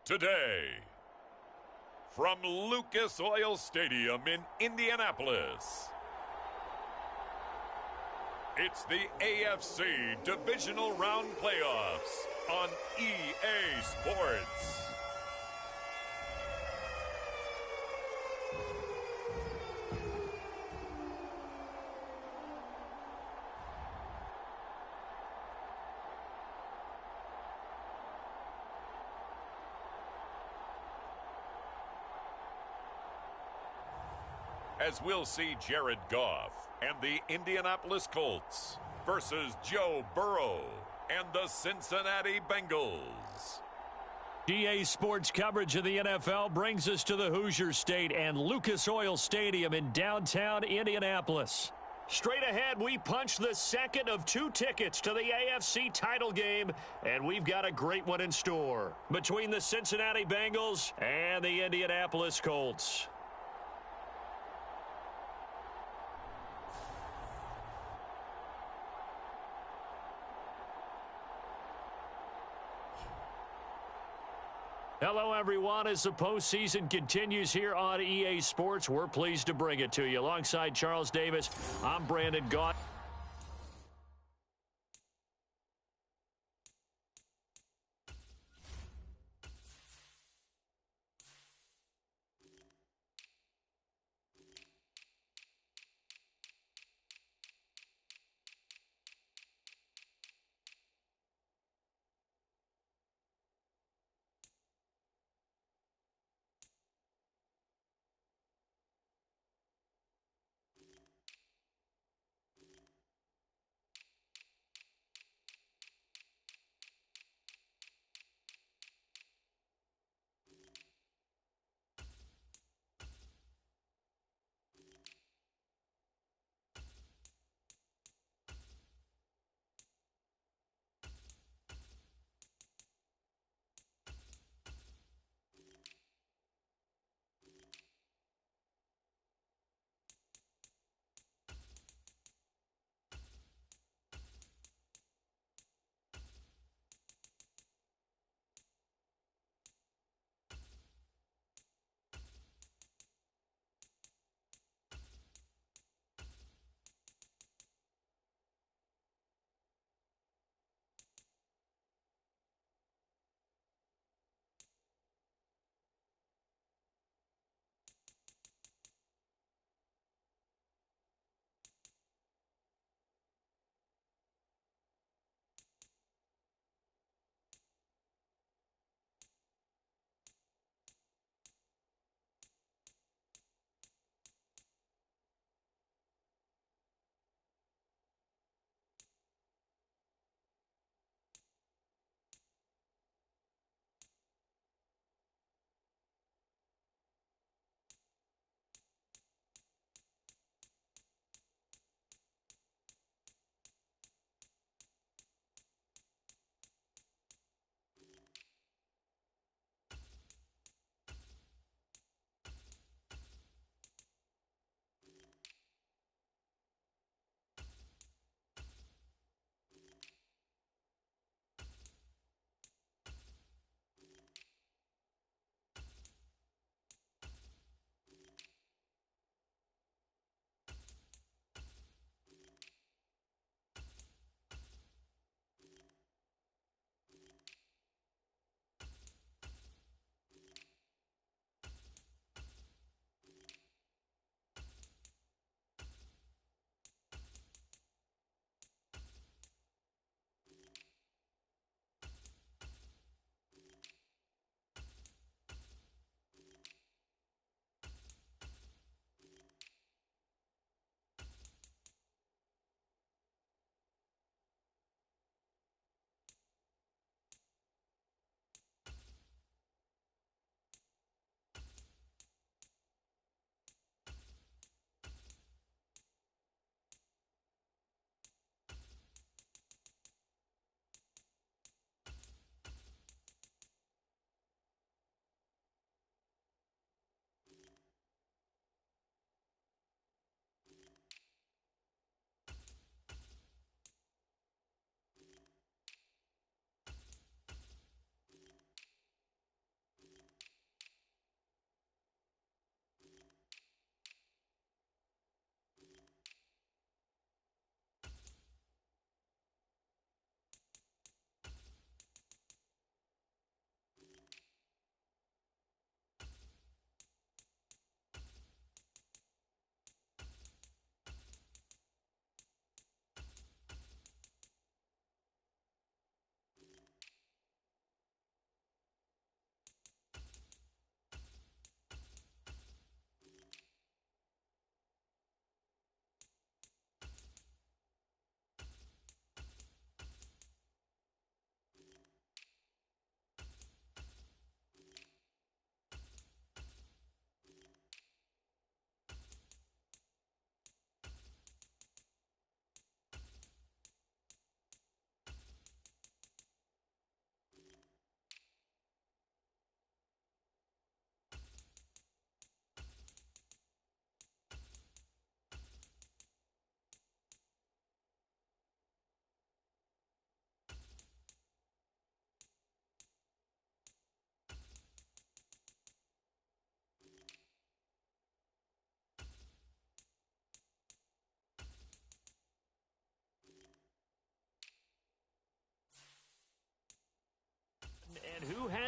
today. From Lucas Oil Stadium in Indianapolis, it's the AFC Divisional Round Playoffs on EA Sports. As we'll see Jared Goff and the Indianapolis Colts versus Joe Burrow and the Cincinnati Bengals. EA Sports coverage of the NFL brings us to the Hoosier State and Lucas Oil Stadium in downtown Indianapolis. Straight ahead, we punch the second of two tickets to the AFC title game, and we've got a great one in store between the Cincinnati Bengals and the Indianapolis Colts. Hello, everyone. As the postseason continues here on EA Sports, we're pleased to bring it to you. Alongside Charles Davis, I'm Brandon Gott.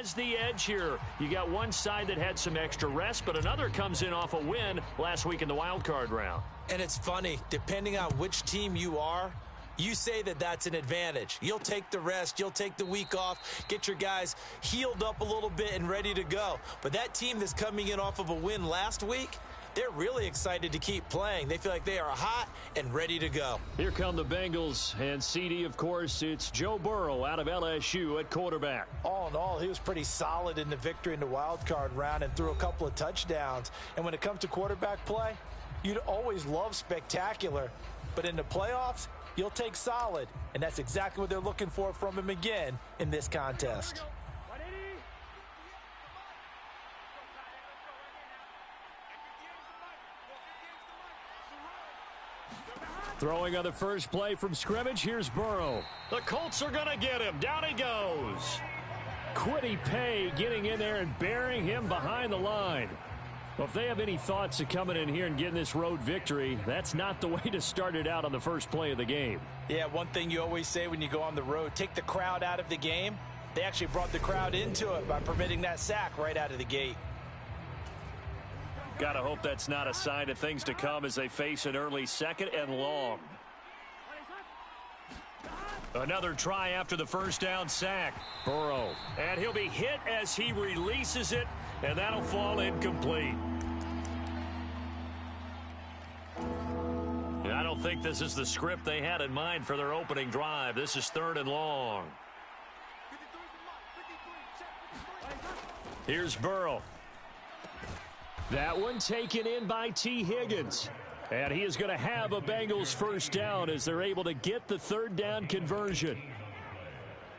has the edge here. You got one side that had some extra rest, but another comes in off a win last week in the wild card round. And it's funny, depending on which team you are, you say that that's an advantage. You'll take the rest, you'll take the week off, get your guys healed up a little bit and ready to go. But that team that's coming in off of a win last week, they're really excited to keep playing. They feel like they are hot and ready to go. Here come the Bengals, and CD, of course, it's Joe Burrow out of LSU at quarterback. All in all, he was pretty solid in the victory in the wild card round and threw a couple of touchdowns. And when it comes to quarterback play, you'd always love spectacular. But in the playoffs, you'll take solid. And that's exactly what they're looking for from him again in this contest. Throwing on the first play from scrimmage, here's Burrow. The Colts are going to get him. Down he goes. Quiddy Pay getting in there and burying him behind the line. Well, if they have any thoughts of coming in here and getting this road victory, that's not the way to start it out on the first play of the game. Yeah, one thing you always say when you go on the road, take the crowd out of the game. They actually brought the crowd into it by permitting that sack right out of the gate. Got to hope that's not a sign of things to come as they face an early second and long. Another try after the first down sack. Burrow. And he'll be hit as he releases it, and that'll fall incomplete. And I don't think this is the script they had in mind for their opening drive. This is 3rd and long. Here's Burrow. That one taken in by T. Higgins. And he is going to have a Bengals first down as they're able to get the 3rd down conversion.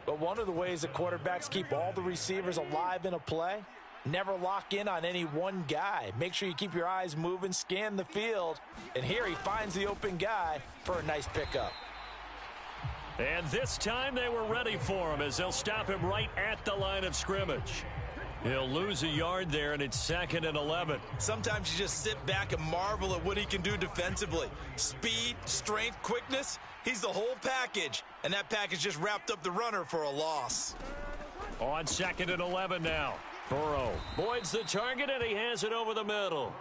But one of the ways that quarterbacks keep all the receivers alive in a play, never lock in on any one guy. Make sure you keep your eyes moving, scan the field. And here he finds the open guy for a nice pickup. And this time they were ready for him as they'll stop him right at the line of scrimmage. He'll lose a yard there, and it's 2nd and 11. Sometimes you just sit back and marvel at what he can do defensively. Speed, strength, quickness, he's the whole package. And that package just wrapped up the runner for a loss. On 2nd and 11 now. Burrow voids the target, and he has it over the middle.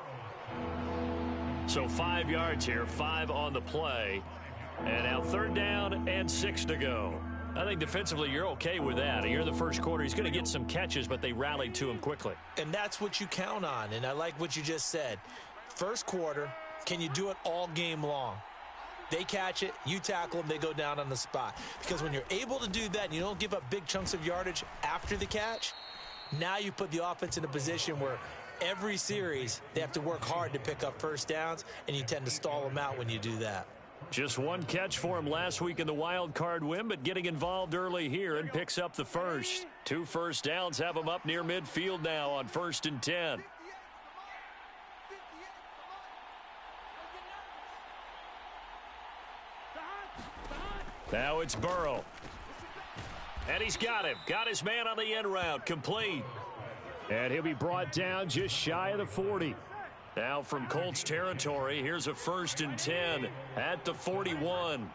So 5 yards here, 5 on the play. And now 3rd down and 6 to go. I think defensively you're okay with that. Here in the first quarter, he's going to get some catches, but they rallied to him quickly. And that's what you count on, and I like what you just said. First quarter, can you do it all game long? They catch it, you tackle them, they go down on the spot. Because when you're able to do that and you don't give up big chunks of yardage after the catch, now you put the offense in a position where every series they have to work hard to pick up first downs, and you tend to stall them out when you do that. Just one catch for him last week in the wild card win, but getting involved early here and picks up the first. 2 first downs have him up near midfield now on 1st and 10. Now it's Burrow. And he's got him. Got his man on the end route. Complete. And he'll be brought down just shy of the 40. Now from Colts territory, here's a 1st and 10 at the 41.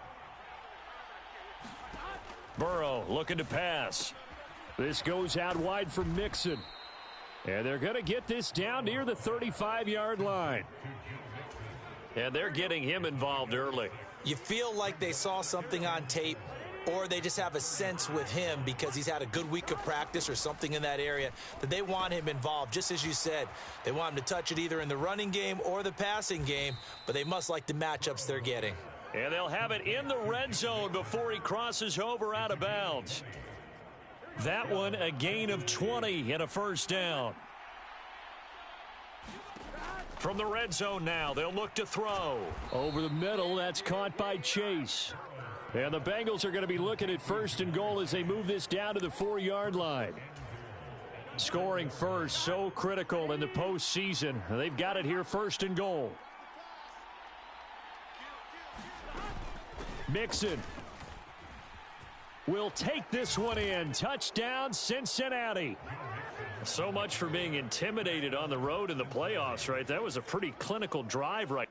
Burrow looking to pass. This goes out wide for Mixon. And they're going to get this down near the 35-yard line. And they're getting him involved early. You feel like they saw something on tape, or they just have a sense with him because he's had a good week of practice or something in that area that they want him involved. Just as you said, they want him to touch it either in the running game or the passing game, but they must like the matchups they're getting. And they'll have it in the red zone before he crosses over out of bounds. That one a gain of 20 and a first down. From the red zone now, they'll look to throw. Over the middle, that's caught by Chase. And the Bengals are going to be looking at 1st and goal as they move this down to the 4-yard line. Scoring first, so critical in the postseason. They've got it here, 1st and goal. Mixon will take this one in. Touchdown, Cincinnati. So much for being intimidated on the road in the playoffs, right? That was a pretty clinical drive right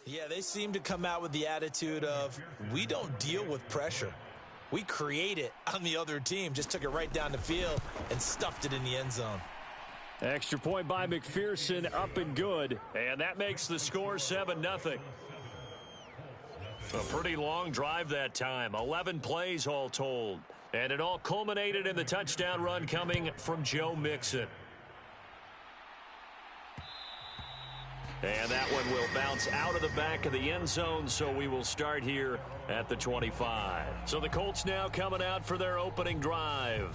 Yeah, they seem to come out with the attitude of, we don't deal with pressure. We create it on the other team. Just took it right down the field and stuffed it in the end zone. Extra point by McPherson, up and good. And that makes the score 7-0. A pretty long drive that time. 11 plays all told. And it all culminated in the touchdown run coming from Joe Mixon. And that one will bounce out of the back of the end zone, so we will start here at the 25. So the Colts now coming out for their opening drive.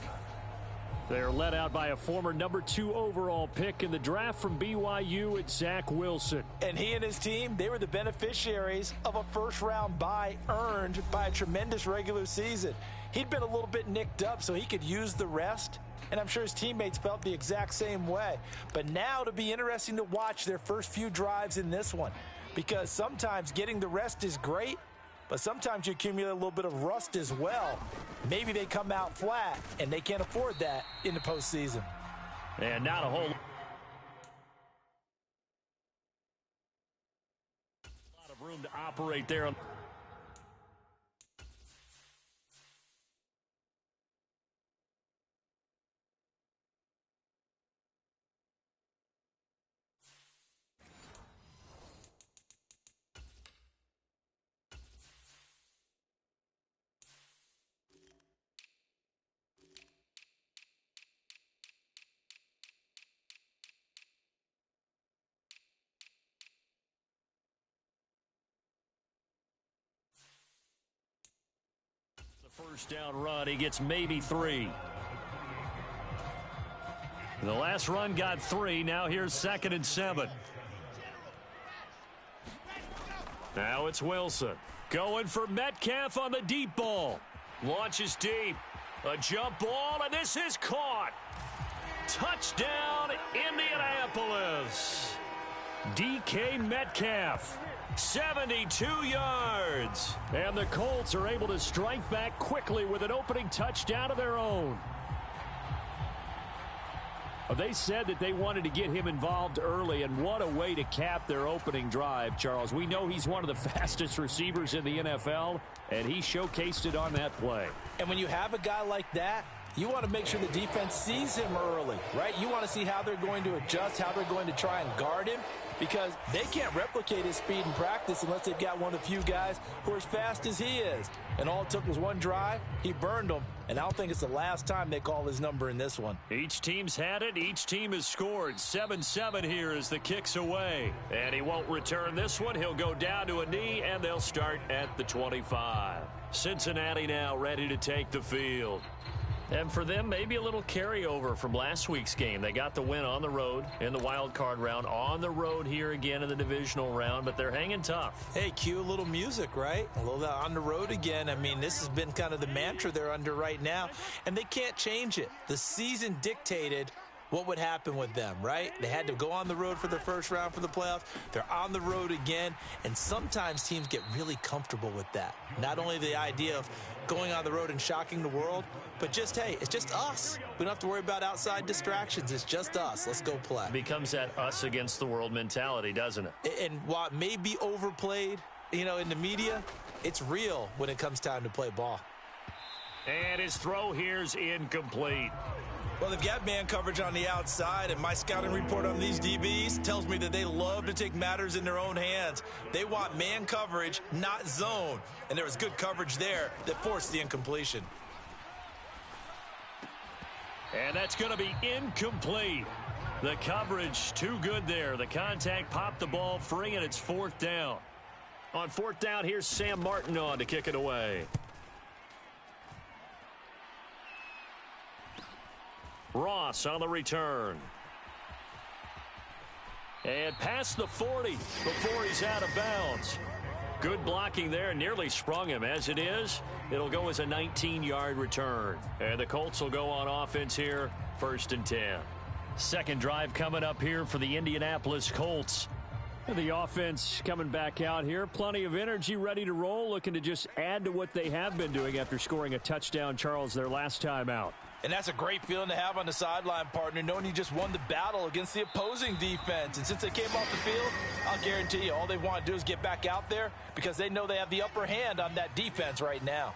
They're led out by a former number 2 overall pick in the draft from BYU, it's Zach Wilson. And he and his team, they were the beneficiaries of a first-round bye earned by a tremendous regular season. He'd been a little bit nicked up, so he could use the rest. And I'm sure his teammates felt the exact same way. But now it'll be interesting to watch their first few drives in this one. Because sometimes getting the rest is great, but sometimes you accumulate a little bit of rust as well. Maybe they come out flat, and they can't afford that in the postseason. And not a whole lot of room to operate there. First down run, he gets maybe 3. The last run got 3. Now here's 2nd and 7. Now it's Wilson going for Metcalf on the deep ball. Launches deep. A jump ball, and this is caught. Touchdown, Indianapolis. DK Metcalf. 72 yards. And the Colts are able to strike back quickly with an opening touchdown of their own. They said that they wanted to get him involved early, and what a way to cap their opening drive, Charles. We know he's one of the fastest receivers in the NFL, and he showcased it on that play. And when you have a guy like that, you want to make sure the defense sees him early, right? You want to see how they're going to adjust, how they're going to try and guard him, because they can't replicate his speed in practice unless they've got one of the few guys who are as fast as he is. And all it took was one drive. He burned them, and I don't think it's the last time they call his number in this one. Each team's had it. Each team has scored. 7-7 here as the kick's away. And he won't return this one. He'll go down to a knee, and they'll start at the 25. Cincinnati now ready to take the field. And for them, maybe a little carryover from last week's game. They got the win on the road in the wild card round, on the road here again in the divisional round, but they're hanging tough. Hey, cue a little music, right? A little on the road again. I mean, this has been kind of the mantra they're under right now, and they can't change it. The season dictated what would happen with them, right? They had to go on the road for the first round for the playoffs. They're on the road again, and sometimes teams get really comfortable with that. Not only the idea of going on the road and shocking the world, but just, hey, it's just us. We don't have to worry about outside distractions. It's just us. Let's go play. It becomes that us against the world mentality, doesn't it? And while it may be overplayed, in the media, it's real when it comes time to play ball. And his throw here's incomplete. Well, they've got man coverage on the outside, and my scouting report on these DBs tells me that they love to take matters in their own hands. They want man coverage, not zone. And there was good coverage there that forced the incompletion. And that's going to be incomplete. The coverage too good there. The contact popped the ball free, and it's 4th down. On 4th down, here's Sam Martin on to kick it away. Ross on the return. And past the 40 before he's out of bounds. Good blocking there. Nearly sprung him. As it is, it'll go as a 19-yard return. And the Colts will go on offense here, 1st and 10. Second drive coming up here for the Indianapolis Colts. The offense coming back out here. Plenty of energy, ready to roll. Looking to just add to what they have been doing after scoring a touchdown, Charles, their last time out. And that's a great feeling to have on the sideline, partner, knowing you just won the battle against the opposing defense. And since they came off the field, I'll guarantee you all they want to do is get back out there because they know they have the upper hand on that defense right now.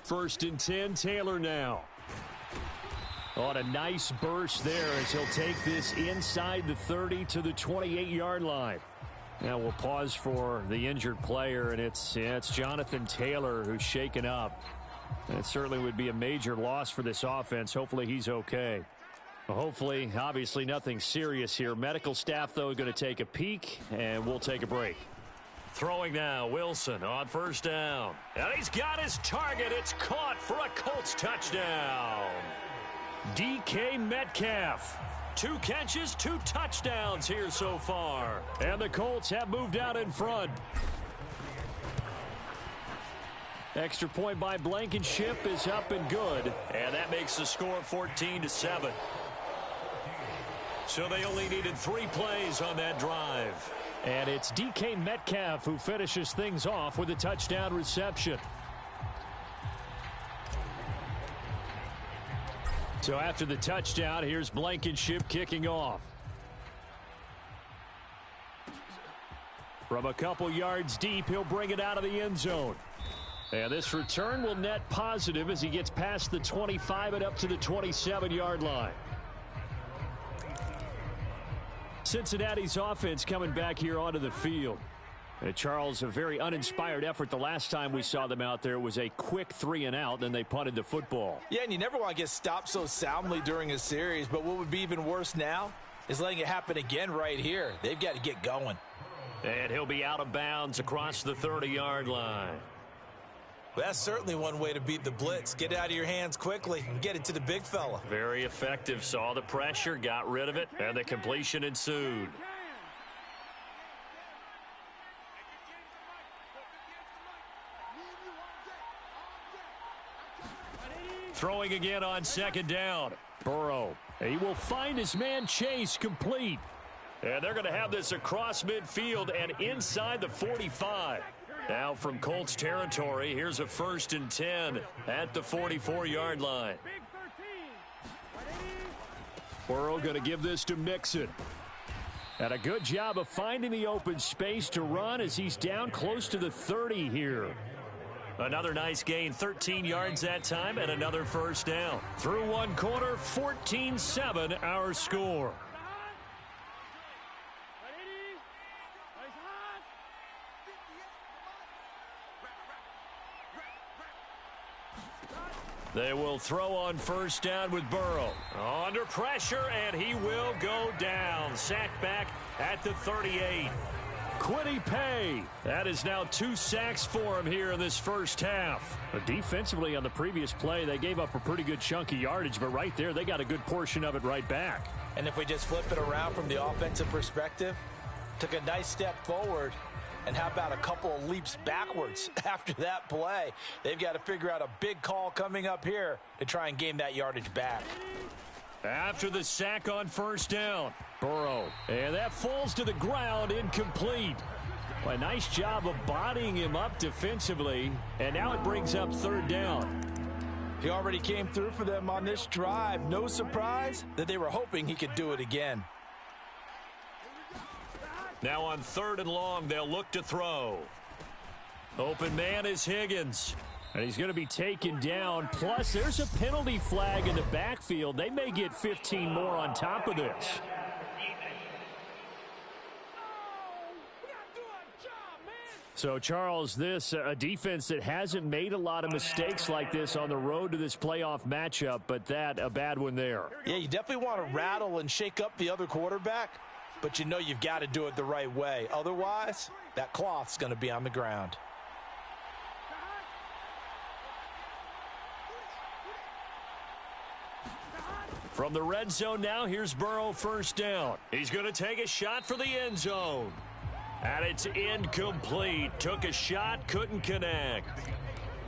First and 10, Taylor now. On a nice burst there as he'll take this inside the 30 to the 28-yard line. Now we'll pause for the injured player, and it's Jonathan Taylor who's shaken up. And it certainly would be a major loss for this offense. Hopefully he's okay. Hopefully, obviously nothing serious here. Medical staff, though, going to take a peek, and we'll take a break. Throwing now, Wilson on first down. And he's got his target. It's caught for a Colts touchdown. DK Metcalf. 2 catches, 2 touchdowns here so far. And the Colts have moved out in front. Extra point by Blankenship is up and good. And that makes the score 14-7. So they only needed 3 plays on that drive. And it's DK Metcalf who finishes things off with a touchdown reception. So after the touchdown, here's Blankenship kicking off. From a couple yards deep, he'll bring it out of the end zone. And this return will net positive as he gets past the 25 and up to the 27-yard line. Cincinnati's offense coming back here onto the field. And Charles, a very uninspired effort the last time we saw them out there. It was a quick 3-and-out, then they punted the football. Yeah, and you never want to get stopped so soundly during a series, but what would be even worse now is letting it happen again right here. They've got to get going. And he'll be out of bounds across the 30-yard line. Well, that's certainly one way to beat the blitz. Get it out of your hands quickly and get it to the big fella. Very effective. Saw the pressure, got rid of it, and the completion ensued. Throwing again on second down. Burrow. He will find his man Chase complete. And they're going to have this across midfield and inside the 45. Now from Colts territory, here's a 1st and 10 at the 44-yard line. Burrow going to give this to Mixon. And a good job of finding the open space to run as he's down close to the 30 here. Another nice gain, 13 yards that time, and another first down. Through one quarter, 14-7 our score. They will throw on first down with Burrow. Under pressure, and he will go down. Sacked back at the 38. Kwity Paye. That is now 2 sacks for him here in this first half. But defensively on the previous play, they gave up a pretty good chunk of yardage, but right there, they got a good portion of it right back. And if we just flip it around from the offensive perspective, took a nice step forward. And how about a couple of leaps backwards after that play? They've got to figure out a big call coming up here to try and gain that yardage back. After the sack on first down, Burrow. And that falls to the ground, incomplete. Well, a nice job of bodying him up defensively. And now it brings up 3rd down. He already came through for them on this drive. No surprise that they were hoping he could do it again. Now on 3rd and long, they'll look to throw. Open man is Higgins. And he's going to be taken down. Plus, there's a penalty flag in the backfield. They may get 15 more on top of this. So, Charles, this a defense that hasn't made a lot of mistakes like this on the road to this playoff matchup, but that a bad one there. Yeah, you definitely want to rattle and shake up the other quarterback. But you know you've got to do it the right way. Otherwise, that cloth's going to be on the ground. From the red zone now, here's Burrow first down. He's going to take a shot for the end zone. And it's incomplete. Took a shot, couldn't connect.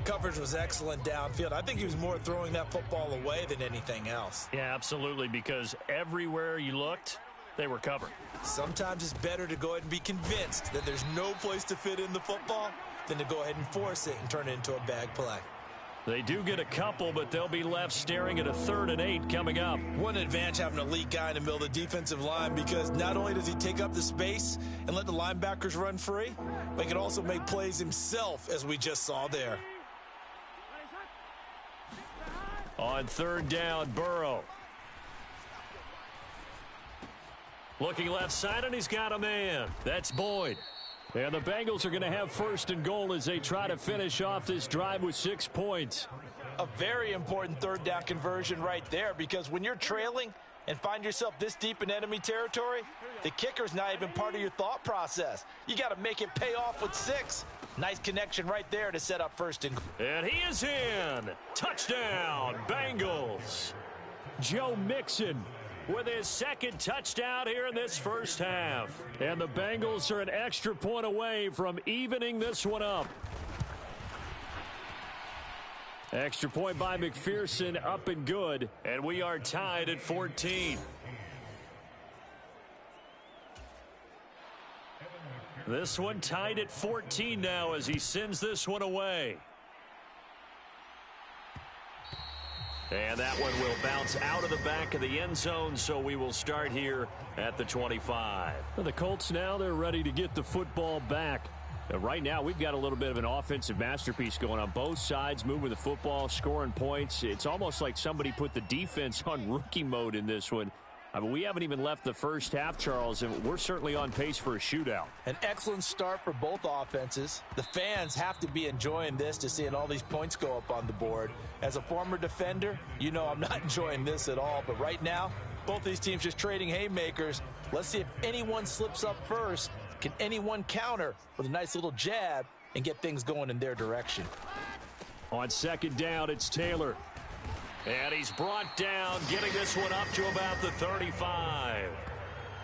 Coverage was excellent downfield. I think he was more throwing that football away than anything else. Yeah, absolutely, because everywhere you looked, they were covered. Sometimes it's better to go ahead and be convinced that there's no place to fit in the football than to go ahead and force it and turn it into a bag play. They do get a couple, but they'll be left staring at a 3rd and 8 coming up. One advantage having an elite guy in the middle of the defensive line, because not only does he take up the space and let the linebackers run free, but he can also make plays himself, as we just saw there. On 3rd down, Burrow. Looking left side, and he's got a man. That's Boyd. And the Bengals are going to have 1st and goal as they try to finish off this drive with 6 points. A very important 3rd down conversion right there, because when you're trailing and find yourself this deep in enemy territory, the kicker's not even part of your thought process. You got to make it pay off with 6. Nice connection right there to set up 1st and goal. And he is in. Touchdown, Bengals. Joe Mixon with his 2nd touchdown here in this first half. And the Bengals are an extra point away from evening this one up. Extra point by McPherson, up and good. And we are tied at 14. This one tied at 14 now as he sends this one away. And that one will bounce out of the back of the end zone, so we will start here at the 25. The Colts now, they're ready to get the football back. Right now, we've got a little bit of an offensive masterpiece going on both sides, moving the football, scoring points. It's almost like somebody put the defense on rookie mode in this one. I mean, we haven't even left the first half, Charles, and we're certainly on pace for a shootout. An excellent start for both offenses. The fans have to be enjoying this, to seeing all these points go up on the board. As a former defender, you know I'm not enjoying this at all. But right now, both these teams just trading haymakers. Let's see if anyone slips up first. Can anyone counter with a nice little jab and get things going in their direction? On 2nd down, it's Taylor. And he's brought down, getting this one up to about the 35.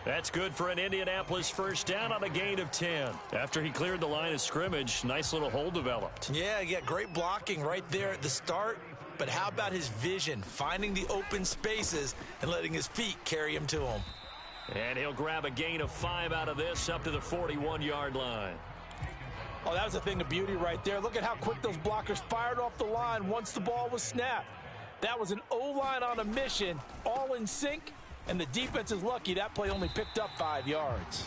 That's good for an Indianapolis 1st down on a gain of 10. After he cleared the line of scrimmage, nice little hole developed. Yeah, great blocking right there at the start. But how about his vision, finding the open spaces and letting his feet carry him to him? And he'll grab a gain of 5 out of this up to the 41-yard line. Oh, that was a thing of beauty right there. Look at how quick those blockers fired off the line once the ball was snapped. That was an O-line on a mission, all in sync, and the defense is lucky that play only picked up 5 yards.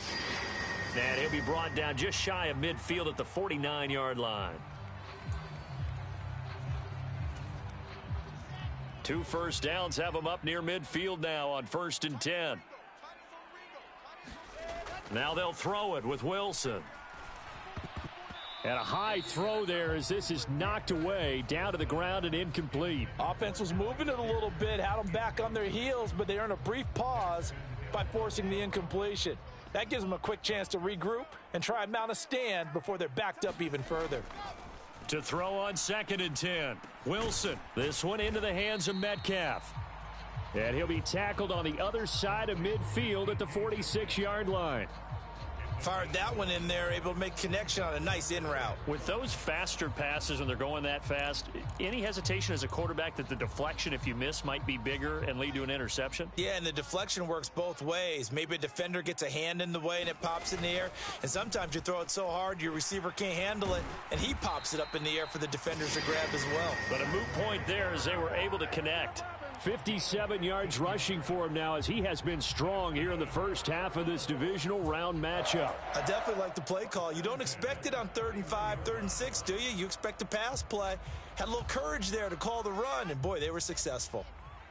And he'll be brought down just shy of midfield at the 49-yard line. 2 1st downs have him up near midfield now on 1st and 10. Now they'll throw it with Wilson. And a high throw there as this is knocked away, down to the ground and incomplete. Offense was moving it a little bit, had them back on their heels, but they earned a brief pause by forcing the incompletion. That gives them a quick chance to regroup and try and mount a stand before they're backed up even further. To throw on 2nd and 10. Wilson, this one into the hands of Metcalf. And he'll be tackled on the other side of midfield at the 46-yard line. Fired that one in there, able to make connection on a nice in route. With those faster passes when they're going that fast, any hesitation as a quarterback that the deflection, if you miss, might be bigger and lead to an interception? Yeah, and the deflection works both ways. Maybe a defender gets a hand in the way and it pops in the air, and sometimes you throw it so hard your receiver can't handle it, and he pops it up in the air for the defenders to grab as well. But a moot point there as they were able to connect. 57 yards rushing for him now as he has been strong here in the first half of this divisional round matchup. I definitely like the play call. You don't expect it on 3rd and 5, 3rd and 6, do you? You expect a pass play. Had a little courage there to call the run, and boy, they were successful.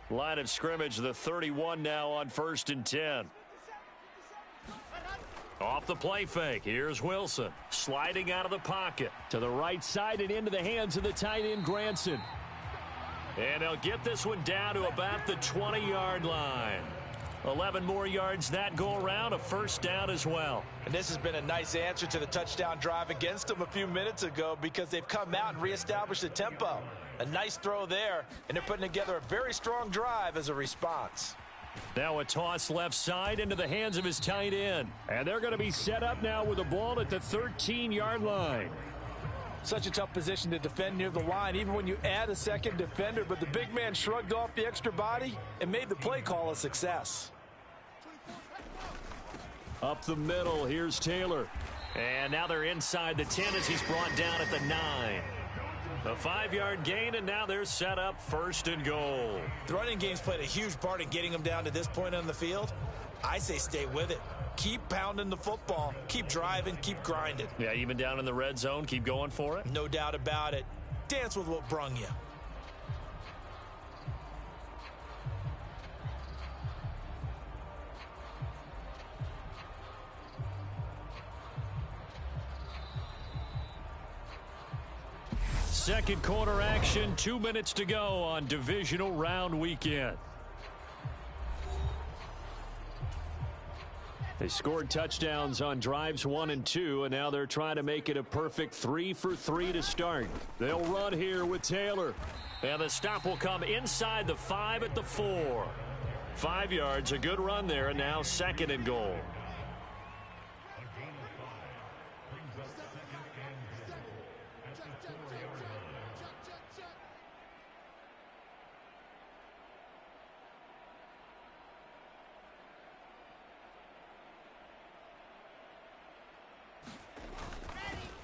Line of scrimmage, the 31 now on 1st and 10. Off the play fake, here's Wilson. Sliding out of the pocket. To the right side and into the hands of the tight end, Granson. And they'll get this one down to about the 20-yard line. 11 more yards that go around, a 1st down as well. And this has been a nice answer to the touchdown drive against them a few minutes ago, because they've come out and reestablished the tempo. A nice throw there, and they're putting together a very strong drive as a response. Now a toss left side into the hands of his tight end. And they're going to be set up now with the ball at the 13-yard line. Such a tough position to defend near the line, even when you add a second defender. But the big man shrugged off the extra body and made the play call a success. Up the middle, here's Taylor. And now they're inside the 10 as he's brought down at the 9. A 5-yard gain, and now they're set up 1st and goal. The running game's played a huge part in getting them down to this point on the field. I say stay with it. Keep pounding the football. Keep driving. Keep grinding. Yeah, even down in the red zone, keep going for it. No doubt about it. Dance with what brung you. Second quarter action, 2 minutes to go on divisional round weekend. They scored touchdowns on drives 1 and 2, and now they're trying to make it a perfect 3 for 3 to start. They'll run here with Taylor. And the stop will come inside the 5 at the 4. 5 yards, a good run there, and now 2nd and goal.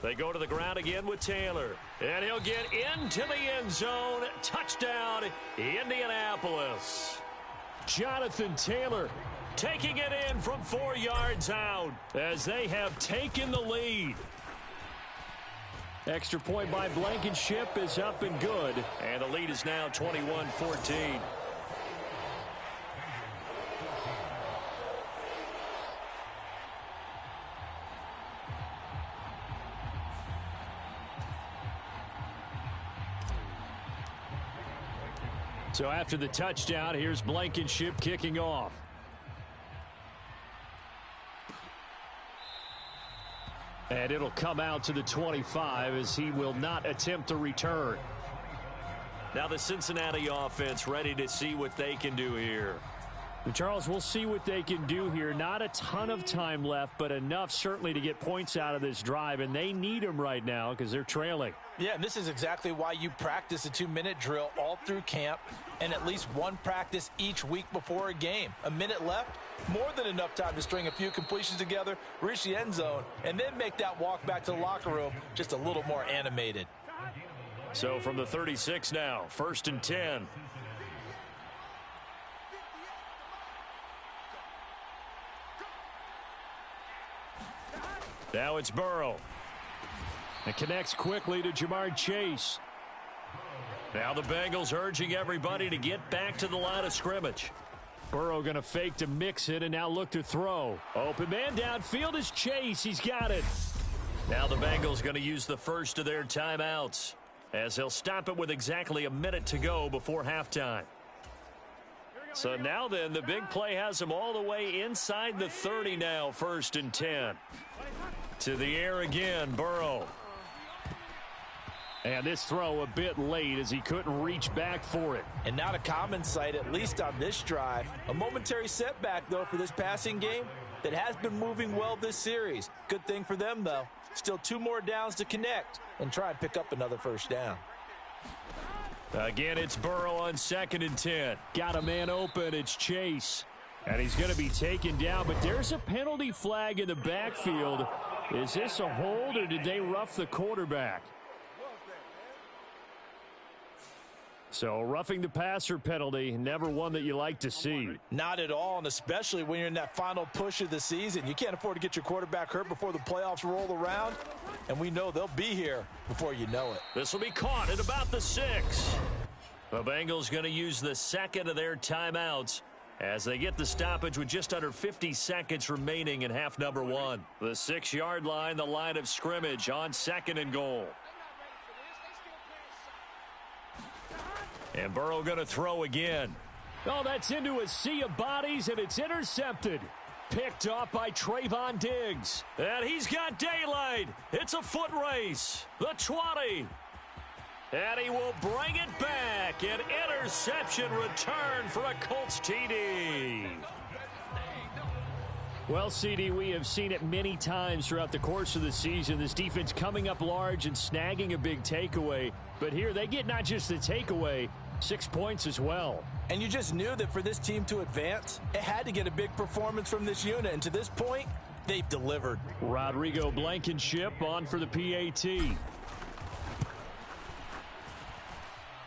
They go to the ground again with Taylor. And he'll get into the end zone. Touchdown, Indianapolis. Jonathan Taylor taking it in from 4 yards out as they have taken the lead. Extra point by Blankenship is up and good. And the lead is now 21-14. So after the touchdown, here's Blankenship kicking off. And it'll come out to the 25 as he will not attempt to return. Now the Cincinnati offense ready to see what they can do here. Charles, we'll see what they can do here. Not a ton of time left, but enough certainly to get points out of this drive, and they need them right now because they're trailing. Yeah, and this is exactly why you practice a 2-minute drill all through camp and at least one practice each week before a game. A minute left, more than enough time to string a few completions together, reach the end zone, and then make that walk back to the locker room just a little more animated. So from the 36 now, 1st and 10. Now it's Burrow. It connects quickly to Jamar Chase. Now the Bengals urging everybody to get back to the line of scrimmage. Burrow going to fake to mix it and now look to throw. Open man downfield is Chase. He's got it. Now the Bengals going to use the first of their timeouts as they'll stop it with exactly a minute to go before halftime. So now then, the big play has them all the way inside the 30 now, 1st and 10. To the air again, Burrow. And this throw a bit late as he couldn't reach back for it. And not a common sight, at least on this drive. A momentary setback, though, for this passing game that has been moving well this series. Good thing for them, though. Still 2 more downs to connect and try and pick up another first down. Again, it's Burrow on 2nd and 10. Got a man open. It's Chase. And he's going to be taken down, but there's a penalty flag in the backfield. Is this a hold, or did they rough the quarterback? So roughing the passer penalty, never one that you like to see. Not at all, and especially when you're in that final push of the season. You can't afford to get your quarterback hurt before the playoffs roll around, and we know they'll be here before you know it. This will be caught at about the 6. The Bengals going to use the second of their timeouts as they get the stoppage with just under 50 seconds remaining in half number 1. The 6-yard line, the line of scrimmage on 2nd and goal. And Burrow going to throw again. Oh, that's into a sea of bodies, and it's intercepted. Picked off by Trayvon Diggs. And he's got daylight. It's a foot race. The 20. And he will bring it back. An interception return for a Colts TD. Well, CD, we have seen it many times throughout the course of the season. This defense coming up large and snagging a big takeaway. But here they get not just the takeaway, 6 points as well. And you just knew that for this team to advance, it had to get a big performance from this unit. And to this point, they've delivered. Rodrigo Blankenship on for the PAT.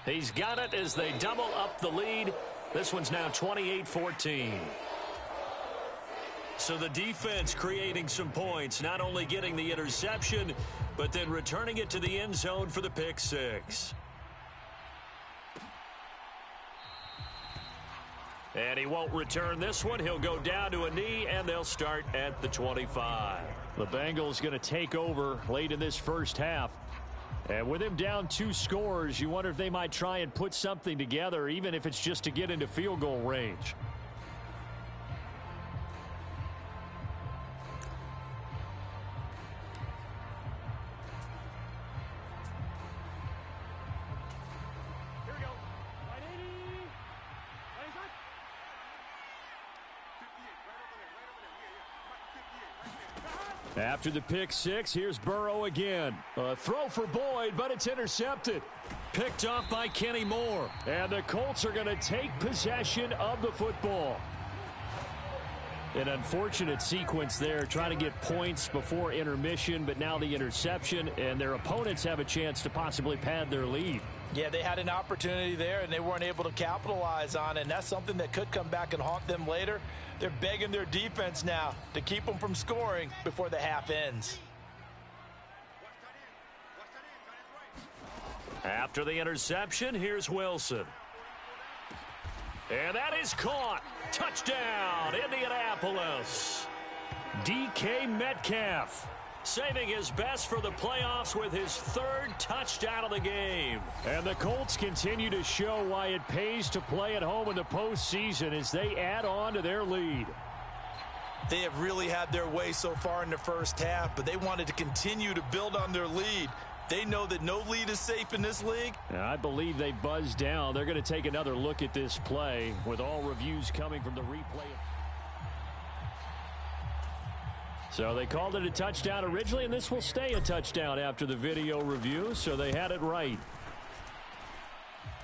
He's got it as they double up the lead. This one's now 28-14. So the defense creating some points, not only getting the interception, but then returning it to the end zone for the pick six. And he won't return this one. He'll go down to a knee, and they'll start at the 25. The Bengals going to take over late in this first half. And with him down 2 scores, you wonder if they might try and put something together, even if it's just to get into field goal range. After the pick six, here's Burrow again. A throw for Boyd, but it's intercepted. Picked off by Kenny Moore. And the Colts are going to take possession of the football. An unfortunate sequence there, trying to get points before intermission, but now the interception, and their opponents have a chance to possibly pad their lead. Yeah, they had an opportunity there, and they weren't able to capitalize on it, and that's something that could come back and haunt them later. They're begging their defense now to keep them from scoring before the half ends. After the interception, here's Wilson. And that is caught. Touchdown, Indianapolis. DK Metcalf saving his best for the playoffs with his 3rd touchdown of the game. And the Colts continue to show why it pays to play at home in the postseason as they add on to their lead. They have really had their way so far in the first half, but they wanted to continue to build on their lead. They know that no lead is safe in this league. I believe they buzzed down. They're going to take another look at this play with all reviews coming from the replay. So they called it a touchdown originally, and this will stay a touchdown after the video review, so they had it right.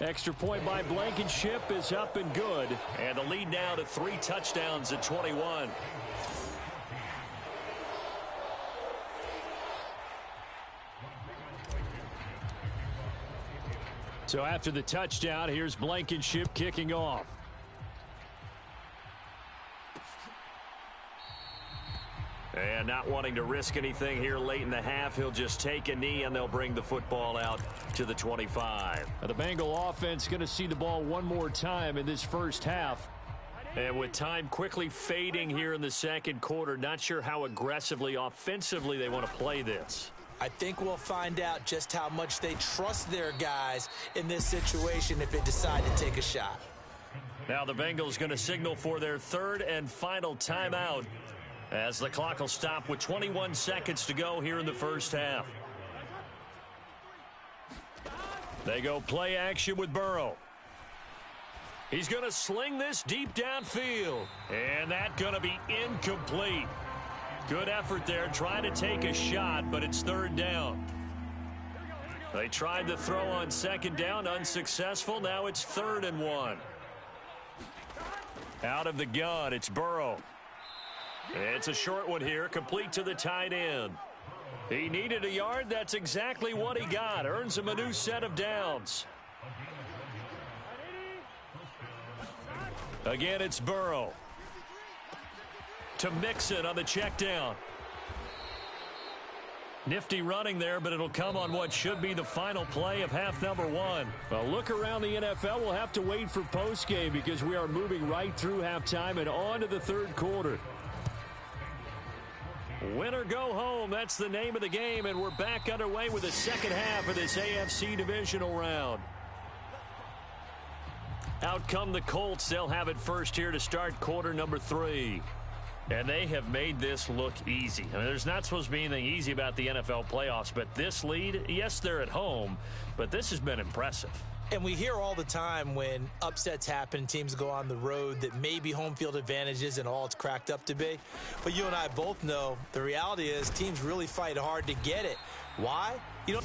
Extra point by Blankenship is up and good. And the lead now to 3 touchdowns at 21. So after the touchdown, here's Blankenship kicking off. And not wanting to risk anything here late in the half, he'll just take a knee and they'll bring the football out to the 25. Now the Bengal offense going to see the ball one more time in this first half. And with time quickly fading here in the second quarter, not sure how aggressively, offensively they want to play this. I think we'll find out just how much they trust their guys in this situation if they decide to take a shot. Now the Bengals going to signal for their 3rd and final timeout as the clock will stop with 21 seconds to go here in the first half. They go play action with Burrow. He's going to sling this deep downfield. And that's going to be incomplete. Good effort there, trying to take a shot, but it's 3rd down. They tried to throw on 2nd down, unsuccessful. Now it's 3rd and 1. Out of the gun, it's Burrow. It's a short one here, complete to the tight end. He needed a yard. That's exactly what he got. Earns him a new set of downs. Again, it's Burrow. To Mixon on the check down. Nifty running there, but it'll come on what should be the final play of half number 1. A look around the NFL. We'll have to wait for postgame because we are moving right through halftime and on to the 3rd quarter. Win or go home, that's the name of the game, and we're back underway with the second half of this AFC divisional round. Out come the Colts. They'll have it first here to start quarter number 3. And they have made this look easy. I mean, there's not supposed to be anything easy about the NFL playoffs, but this lead, yes, they're at home, but this has been impressive. And we hear all the time when upsets happen, teams go on the road, that maybe home field advantage isn't all it's cracked up to be. But you and I both know the reality is teams really fight hard to get it. Why? You know,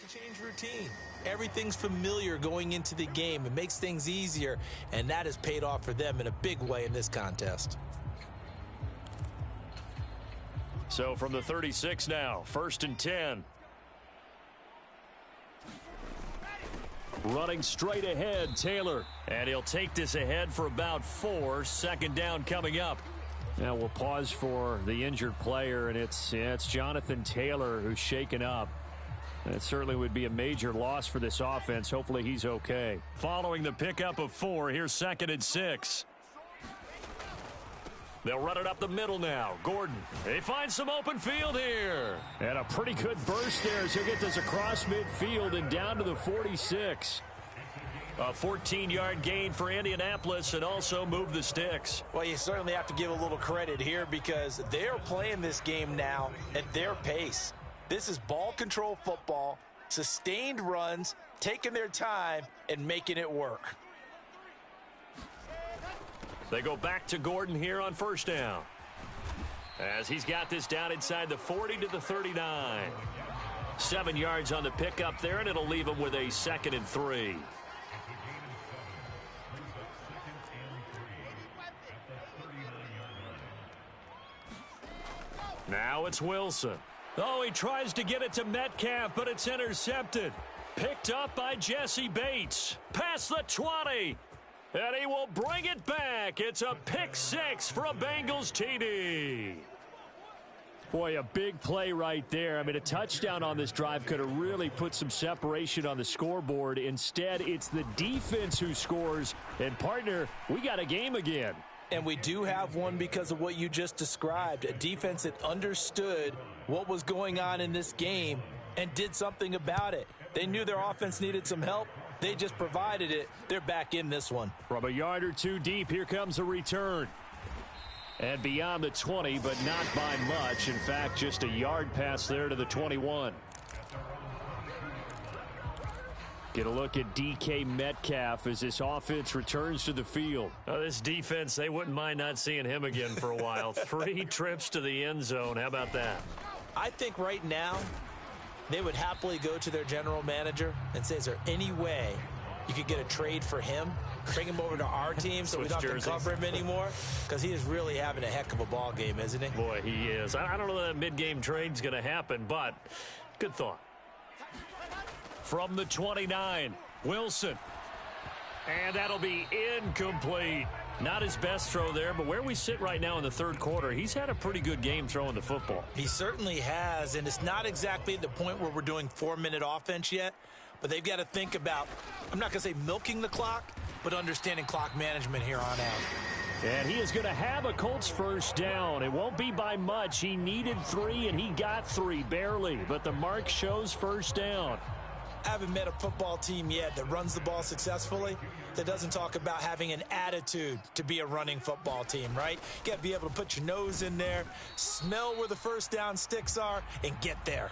change routine. Everything's familiar going into the game. It makes things easier, and that has paid off for them in a big way in this contest. So from the 36 now, 1st and 10. Running straight ahead, Taylor. And he'll take this ahead for about 4. 2nd down coming up. Now we'll pause for the injured player, and it's Jonathan Taylor who's shaken up. That certainly would be a major loss for this offense. Hopefully he's okay. Following the pickup of 4, here's 2nd and 6. They'll run it up the middle now. Gordon, they find some open field here. And a pretty good burst there as he'll get this across midfield and down to the 46. A 14-yard gain for Indianapolis and also move the sticks. Well, you certainly have to give a little credit here because they're playing this game now at their pace. This is ball control football, sustained runs, taking their time and making it work. They go back to Gordon here on 1st down. As he's got this down inside the 40 to the 39. 7 yards on the pickup there, and it'll leave him with a 2nd and 3. Now it's Wilson. Oh, he tries to get it to Metcalf, but it's intercepted. Picked up by Jesse Bates. Past the 20. And he will bring it back. It's a pick 6 for a Bengals TD. Boy, a big play right there. I mean, a touchdown on this drive could have really put some separation on the scoreboard. Instead, it's the defense who scores. And, partner, we got a game again. And we do have one because of what you just described. A defense that understood what was going on in this game and did something about it. They knew their offense needed some help. They just provided it. They're back in this one. From a yard or 2 deep, here comes a return. And beyond the 20, but not by much. In fact, just a yard pass there to the 21. Get a look at DK Metcalf as this offense returns to the field. This defense, they wouldn't mind not seeing him again for a while. 3 trips to the end zone. How about that? I think right now they would happily go to their general manager and say, is there any way you could get a trade for him? Bring him over to our team so we don't have to cover him anymore? Because he is really having a heck of a ball game, isn't he? Boy, he is. I don't know that mid-game trade's going to happen, but good thought. From the 29, Wilson. And that'll be incomplete. Not his best throw there, but where we sit right now in the third quarter, he's had a pretty good game throwing the football. He certainly has, and it's not exactly at the point where we're doing 4-minute offense yet, but they've got to think about, I'm not going to say milking the clock, but understanding clock management here on out. And he is going to have a Colts first down. It won't be by much. He needed 3, and he got 3, barely, but the mark shows first down. I haven't met a football team yet that runs the ball successfully that doesn't talk about having an attitude to be a running football team, right? You got to be able to put your nose in there, smell where the first down sticks are, and get there.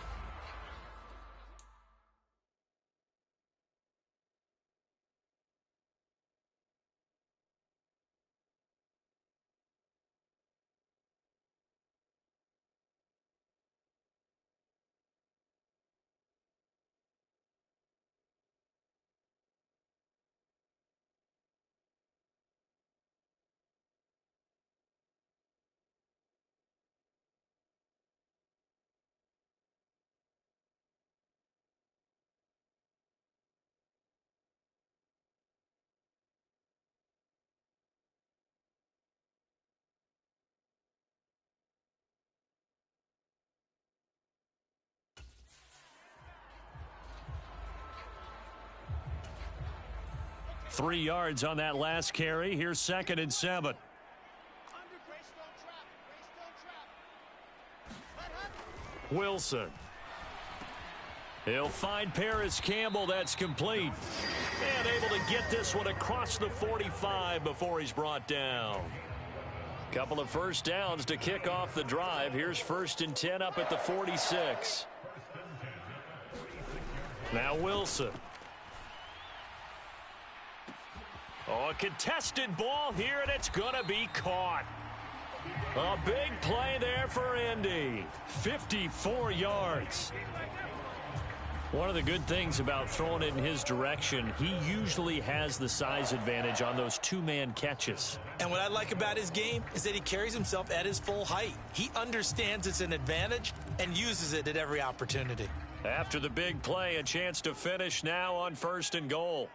Three yards on that last carry. Here's 2nd and 7. Wilson. He'll find Paris Campbell. That's complete. And able to get this one across the 45 before he's brought down. Couple of first downs to kick off the drive. Here's 1st and 10 up at the 46. Now Wilson. Oh, a contested ball here, and it's going to be caught. A big play there for Indy. 54 yards. One of the good things about throwing it in his direction, he usually has the size advantage on those two-man catches. And what I like about his game is that he carries himself at his full height. He understands it's an advantage and uses it at every opportunity. After the big play, a chance to finish now on 1st and goal.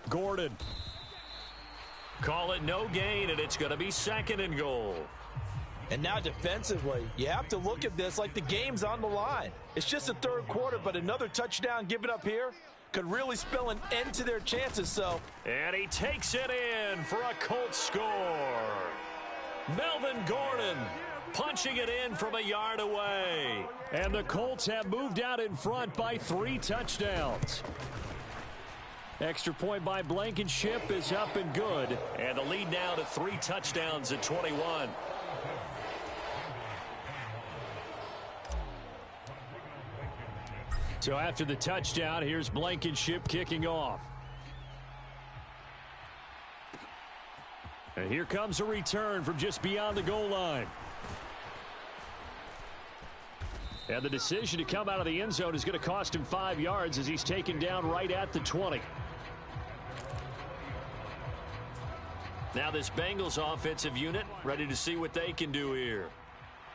Gordon. Call it no gain, and it's going to be 2nd and goal. And now defensively, you have to look at this like the game's on the line. It's just the third quarter, but another touchdown given up here could really spell an end to their chances. And he takes it in for a Colts score. Melvin Gordon punching it in from a yard away. And the Colts have moved out in front by 3 touchdowns. Extra point by Blankenship is up and good. And the lead now to 3 touchdowns at 21. So after the touchdown, here's Blankenship kicking off. And here comes a return from just beyond the goal line. And the decision to come out of the end zone is going to cost him 5 yards as he's taken down right at the 20. Now this Bengals offensive unit ready to see what they can do here.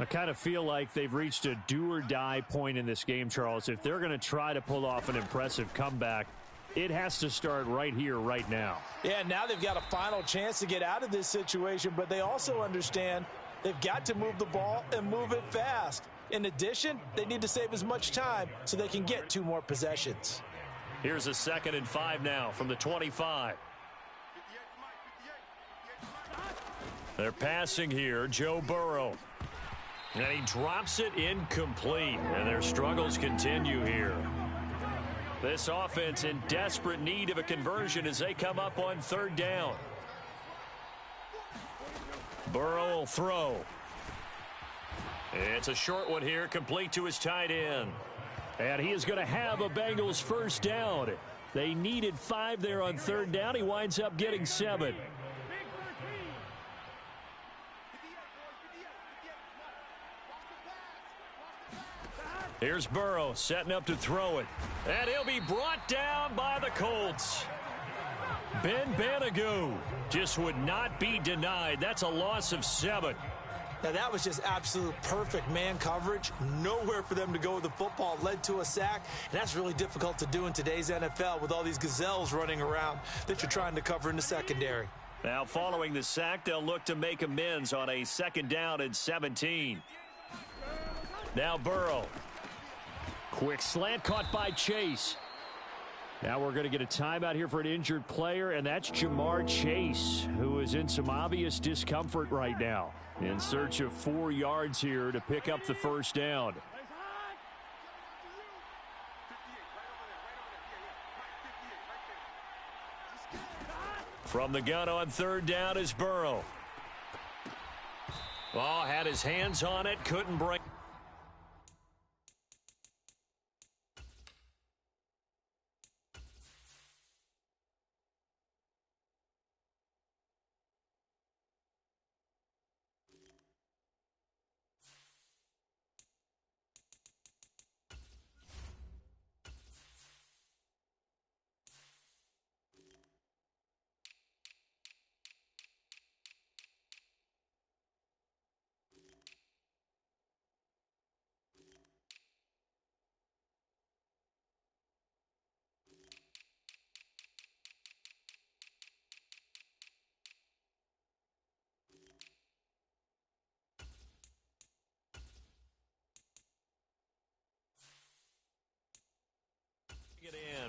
I kind of feel like they've reached a do-or-die point in this game, Charles. If they're going to try to pull off an impressive comeback, it has to start right here, right now. Yeah, now they've got a final chance to get out of this situation, but they also understand they've got to move the ball and move it fast. In addition, they need to save as much time so they can get 2 more possessions. Here's a 2nd and 5 now from the 25. They're passing here, Joe Burrow. And he drops it incomplete, and their struggles continue here. This offense in desperate need of a conversion as they come up on 3rd down. Burrow will throw. It's a short one here, complete to his tight end. And he is going to have a Bengals first down. They needed 5 there on 3rd down. He winds up getting 7. Here's Burrow setting up to throw it. And he'll be brought down by the Colts. Ben Banagou just would not be denied. That's a loss of 7. Now, that was just absolute perfect man coverage. Nowhere for them to go with the football. Led to a sack, and that's really difficult to do in today's NFL with all these gazelles running around that you're trying to cover in the secondary. Now, following the sack, they'll look to make amends on a 2nd down and 17. Now Burrow. Quick slant caught by Chase. Now we're going to get a timeout here for an injured player, and that's Jamar Chase, who is in some obvious discomfort right now. In search of 4 yards here to pick up the 1st down. From the gun on 3rd down is Burrow. Oh, had his hands on it, couldn't bring.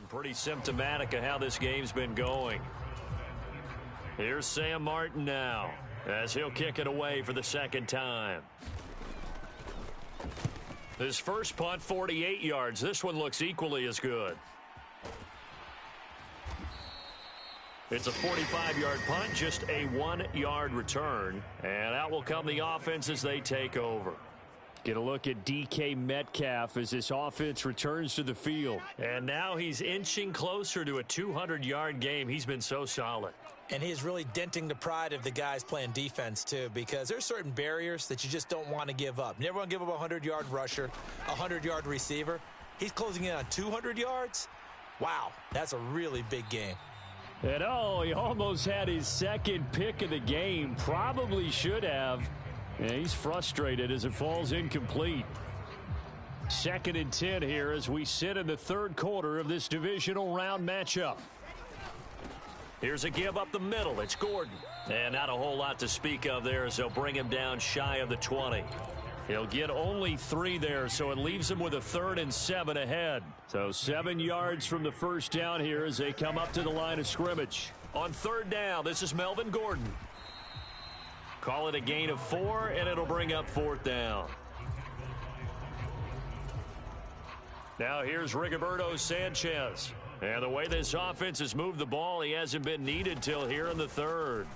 Pretty symptomatic of how this game's been going. Here's Sam Martin now as he'll kick it away for the 2nd time. His first punt, 48 yards. This one looks equally as good. It's a 45-yard punt, just a 1-yard return. And out will come the offense as they take over. Get a look at DK Metcalf as this offense returns to the field. And now he's inching closer to a 200-yard game. He's been so solid. And he's really denting the pride of the guys playing defense, too, because there's certain barriers that you just don't want to give up. You never want to give up a 100-yard rusher, a 100-yard receiver. He's closing in on 200 yards. Wow, that's a really big game. And oh, he almost had his 2nd pick of the game. Probably should have. Yeah, he's frustrated as it falls incomplete. 2nd and 10 here as we sit in the 3rd quarter of this divisional round matchup. Here's a give up the middle. It's Gordon. And not a whole lot to speak of there as they'll bring him down shy of the 20. He'll get only 3 there, so it leaves him with a 3rd and 7 ahead. So 7 yards from the 1st down here as they come up to the line of scrimmage. On 3rd down, this is Melvin Gordon. Call it a gain of 4, and it'll bring up 4th down. Now here's Rigoberto Sanchez. And the way this offense has moved the ball, he hasn't been needed till here in the 3rd.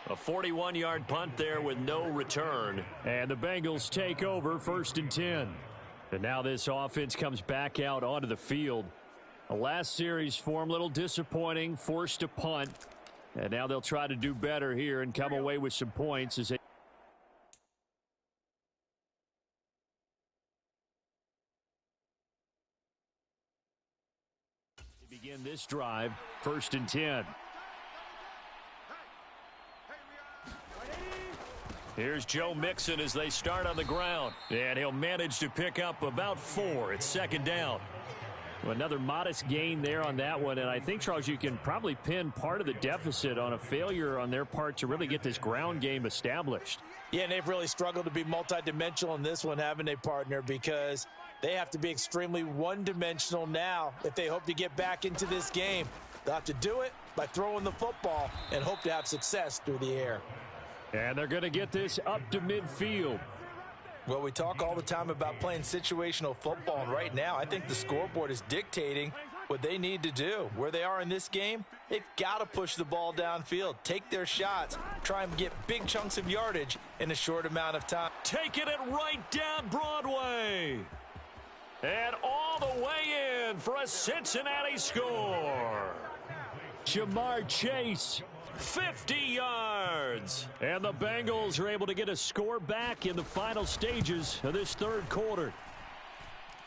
A 41-yard punt there with no return. And the Bengals take over 1st and 10. And now this offense comes back out onto the field. The last series form, a little disappointing, forced a punt. And now they'll try to do better here and come away with some points as they begin this drive, 1st and 10. Here's Joe Mixon as they start on the ground. And he'll manage to pick up about 4. It's 2nd down. Another modest gain there on that one, and I think, Charles, you can probably pin part of the deficit on a failure on their part to really get this ground game established. Yeah, and they've really struggled to be multidimensional in this one, haven't they, partner, because they have to be extremely one-dimensional now if they hope to get back into this game. They'll have to do it by throwing the football and hope to have success through the air. And they're going to get this up to midfield. Well, we talk all the time about playing situational football, and right now I think the scoreboard is dictating what they need to do. Where they are in this game, they've got to push the ball downfield, take their shots, try and get big chunks of yardage in a short amount of time. Taking it right down Broadway. And all the way in for a Cincinnati score. Jamar Chase, 50 yards. And the Bengals are able to get a score back in the final stages of this 3rd quarter.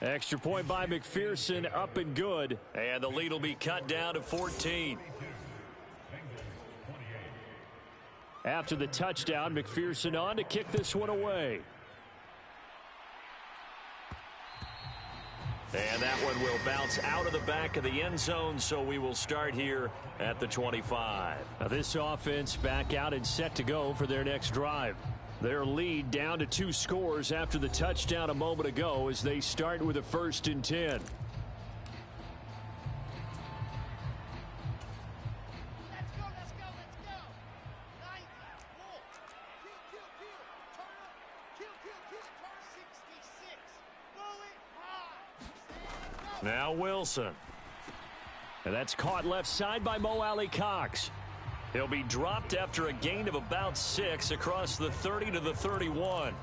Extra point by McPherson, up and good. And the lead will be cut down to 14. After the touchdown, McPherson on to kick this one away. And that one will bounce out of the back of the end zone, so we will start here at the 25. Now this offense back out and set to go for their next drive. Their lead down to 2 scores after the touchdown a moment ago as they start with a 1st and 10. Now Wilson. And that's caught left side by Mo Alley Cox. He'll be dropped after a gain of about 6 across the 30 to the 31.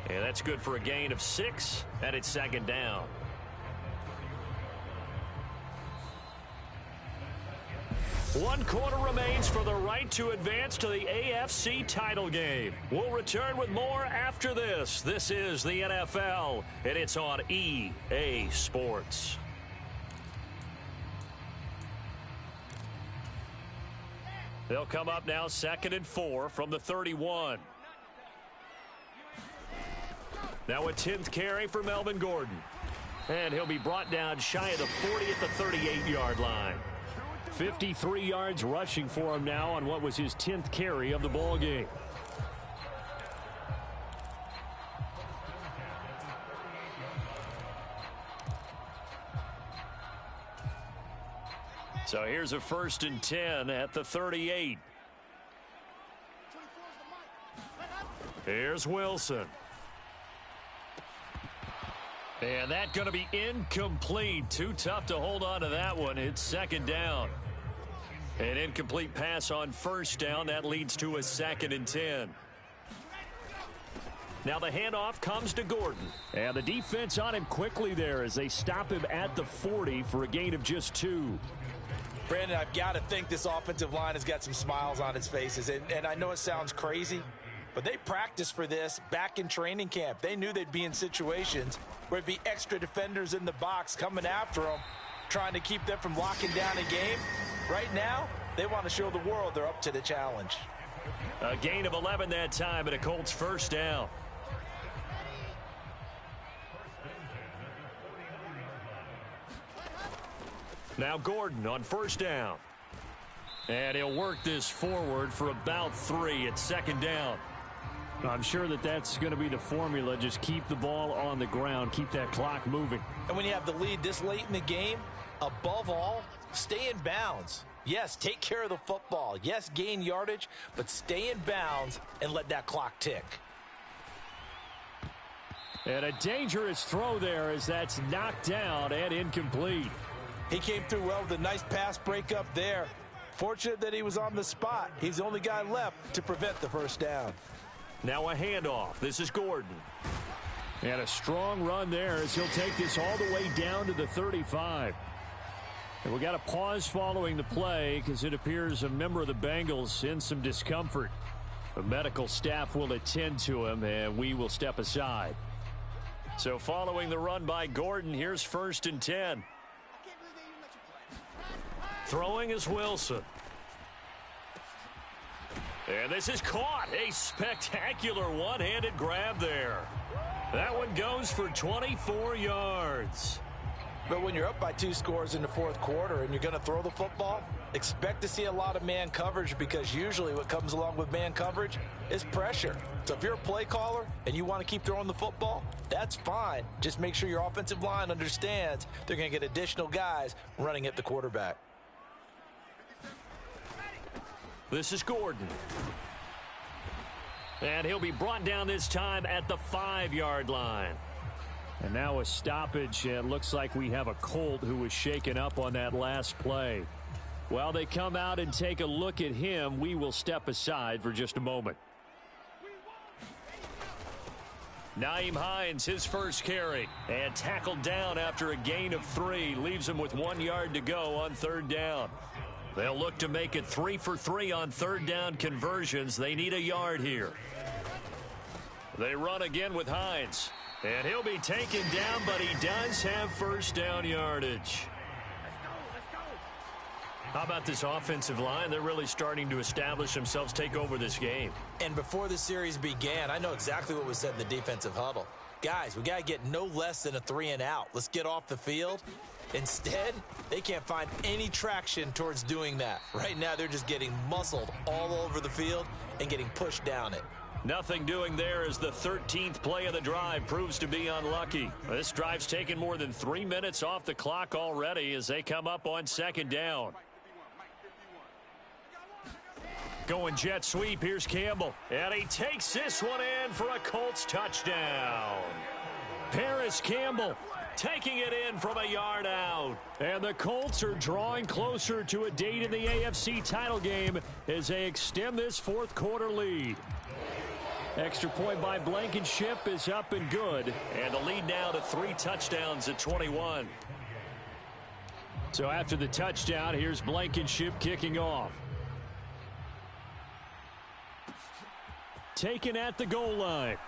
And that's good for a gain of 6, and it's 2nd down. One quarter remains for the right to advance to the AFC title game. We'll return with more after this. This is the NFL, and it's on EA Sports. They'll come up now 2nd and 4 from the 31. Now a 10th carry for Melvin Gordon. And he'll be brought down shy of the 40 at the 38-yard line. 53 yards rushing for him now on what was his 10th carry of the ball game. So here's a 1st and 10 at the 38. Here's Wilson. And that's going to be incomplete. Too tough to hold on to that one. It's 2nd down. An incomplete pass on 1st down. That leads to a 2nd and 10. Now the handoff comes to Gordon. And the defense on him quickly there as they stop him at the 40 for a gain of just 2. Brandon, I've got to think this offensive line has got some smiles on its faces. And I know it sounds crazy, but they practiced for this back in training camp. They knew they'd be in situations where it'd be extra defenders in the box coming after them, trying to keep them from locking down a game. Right now, they want to show the world they're up to the challenge. A gain of 11 that time and a Colts 1st down. Now Gordon on 1st down. And he'll work this forward for about 3 at 2nd down. I'm sure that's going to be the formula. Just keep the ball on the ground. Keep that clock moving. And when you have the lead this late in the game, above all, stay in bounds. Yes, take care of the football. Yes, gain yardage, but stay in bounds and let that clock tick. And a dangerous throw there as that's knocked down and incomplete. He came through well with a nice pass breakup there. Fortunate that he was on the spot. He's the only guy left to prevent the 1st down. Now a handoff. This is Gordon. And a strong run there as he'll take this all the way down to the 35. And we got a pause following the play because it appears a member of the Bengals in some discomfort. The medical staff will attend to him, and we will step aside. So following the run by Gordon, here's 1st and 10. Throwing is Wilson. And this is caught. A spectacular one-handed grab there. That one goes for 24 yards. But when you're up by 2 scores in the 4th quarter and you're going to throw the football, expect to see a lot of man coverage because usually what comes along with man coverage is pressure. So if you're a play caller and you want to keep throwing the football, that's fine. Just make sure your offensive line understands they're going to get additional guys running at the quarterback. This is Gordon. And he'll be brought down this time at the 5-yard line. And now a stoppage. It looks like we have a Colt who was shaken up on that last play. While they come out and take a look at him, we will step aside for just a moment. Nyheim Hines, his 1st carry. And tackled down after a gain of 3. Leaves him with 1 yard to go on 3rd down. They'll look to make it 3 for 3 on 3rd down conversions. They need a yard here. They run again with Hines. And he'll be taken down, but he does have first down yardage. How about this offensive line? They're really starting to establish themselves, take over this game. And before the series began, I know exactly what was said in the defensive huddle. Guys, we got to get no less than a 3-and-out. Let's get off the field. Instead, they can't find any traction towards doing that. Right now, they're just getting muscled all over the field and getting pushed down it. Nothing doing there as the 13th play of the drive proves to be unlucky. This drive's taken more than 3 minutes off the clock already as they come up on second down. Going jet sweep, here's Campbell. And he takes this one in for a Colts touchdown. Paris Campbell taking it in from a yard out. And the Colts are drawing closer to a date in the AFC title game as they extend this fourth quarter lead. Extra point by Blankenship is up and good. And the lead now to 3 touchdowns at 21. So after the touchdown, here's Blankenship kicking off. Taken at the goal line.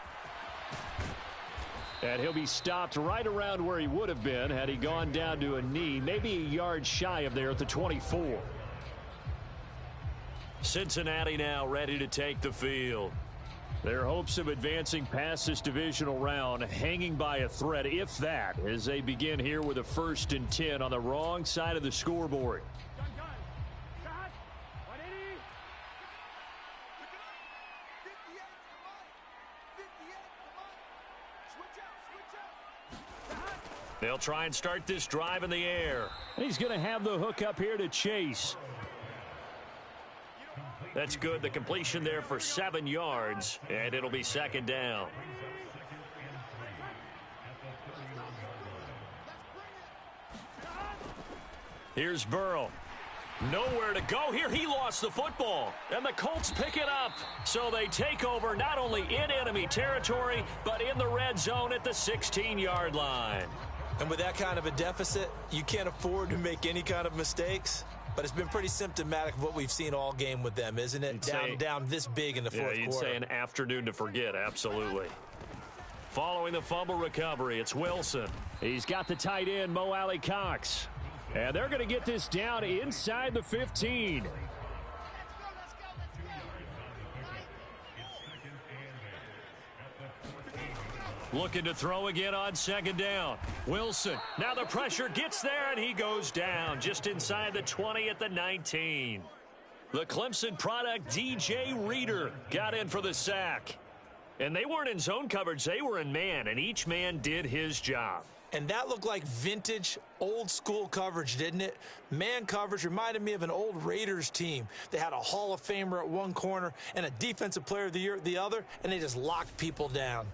And he'll be stopped right around where he would have been had he gone down to a knee, maybe a yard shy of there at the 24. Cincinnati now ready to take the field. Their hopes of advancing past this divisional round hanging by a thread, if that, as they begin here with a 1st and 10 on the wrong side of the scoreboard. They'll try and start this drive in the air. He's going to have the hook up here to Chase. That's good. The completion there for 7 yards, and it'll be second down. Here's Burrow. Nowhere to go here. He lost the football, and the Colts pick it up. So they take over not only in enemy territory, but in the red zone at the 16-yard line. And with that kind of a deficit, you can't afford to make any kind of mistakes. But it's been pretty symptomatic of what we've seen all game with them, isn't it? Down this big in the fourth quarter. You'd say an afternoon to forget, absolutely. Following the fumble recovery, it's Wilson. He's got the tight end, Mo Alley Cox. And they're going to get this down inside the 15. Looking to throw again on second down. Wilson. Now the pressure gets there, and he goes down just inside the 20 at the 19. The Clemson product, DJ Reader, got in for the sack. And they weren't in zone coverage. They were in man, and each man did his job. And that looked like vintage, old-school coverage, didn't it? Man coverage reminded me of an old Raiders team. They had a Hall of Famer at one corner and a Defensive Player of the Year at the other, and they just locked people down.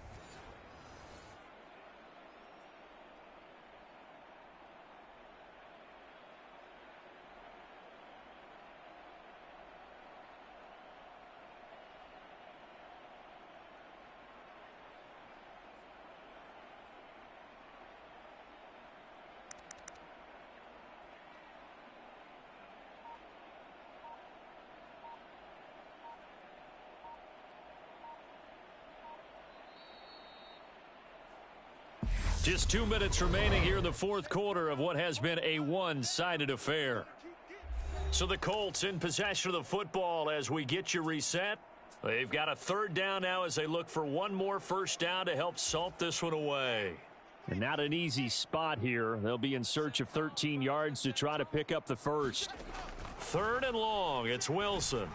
Just 2 minutes remaining here in the fourth quarter of what has been a one-sided affair. So the Colts in possession of the football as we get you reset. They've got a 3rd down now as they look for one more first down to help salt this one away. And not an easy spot here. They'll be in search of 13 yards to try to pick up the first. 3rd and long. It's Wilson.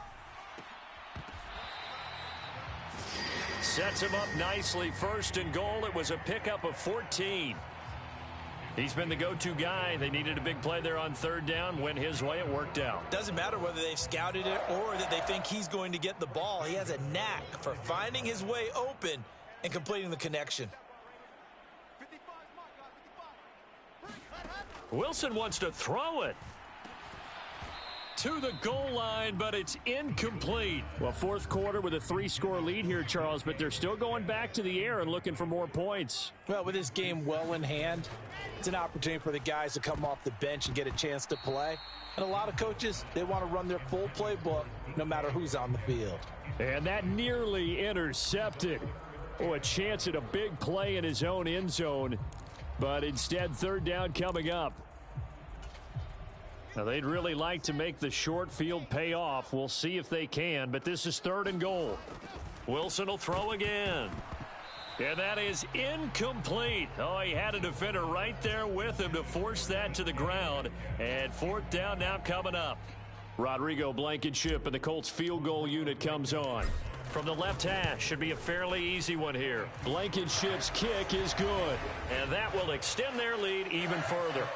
Sets him up nicely. 1st and goal. It was a pickup of 14. He's been the go-to guy. They needed a big play there on 3rd down. Went his way. It worked out. Doesn't matter whether they've scouted it or that they think he's going to get the ball. He has a knack for finding his way open and completing the connection. Wilson wants to throw it to the goal line, but it's incomplete. Well, fourth quarter with a 3-score lead here, Charles, but they're still going back to the air and looking for more points. Well, with this game well in hand, it's an opportunity for the guys to come off the bench and get a chance to play. And a lot of coaches, they want to run their full playbook no matter who's on the field. And that nearly intercepted. Oh, a chance at a big play in his own end zone. But instead, third down coming up. Now, they'd really like to make the short field pay off. We'll see if they can, but this is 3rd and goal. Wilson will throw again. And that is incomplete. Oh, he had a defender right there with him to force that to the ground. And 4th down now coming up. Rodrigo Blankenship and the Colts field goal unit comes on. From the left hash, should be a fairly easy one here. Blankenship's kick is good. And that will extend their lead even further.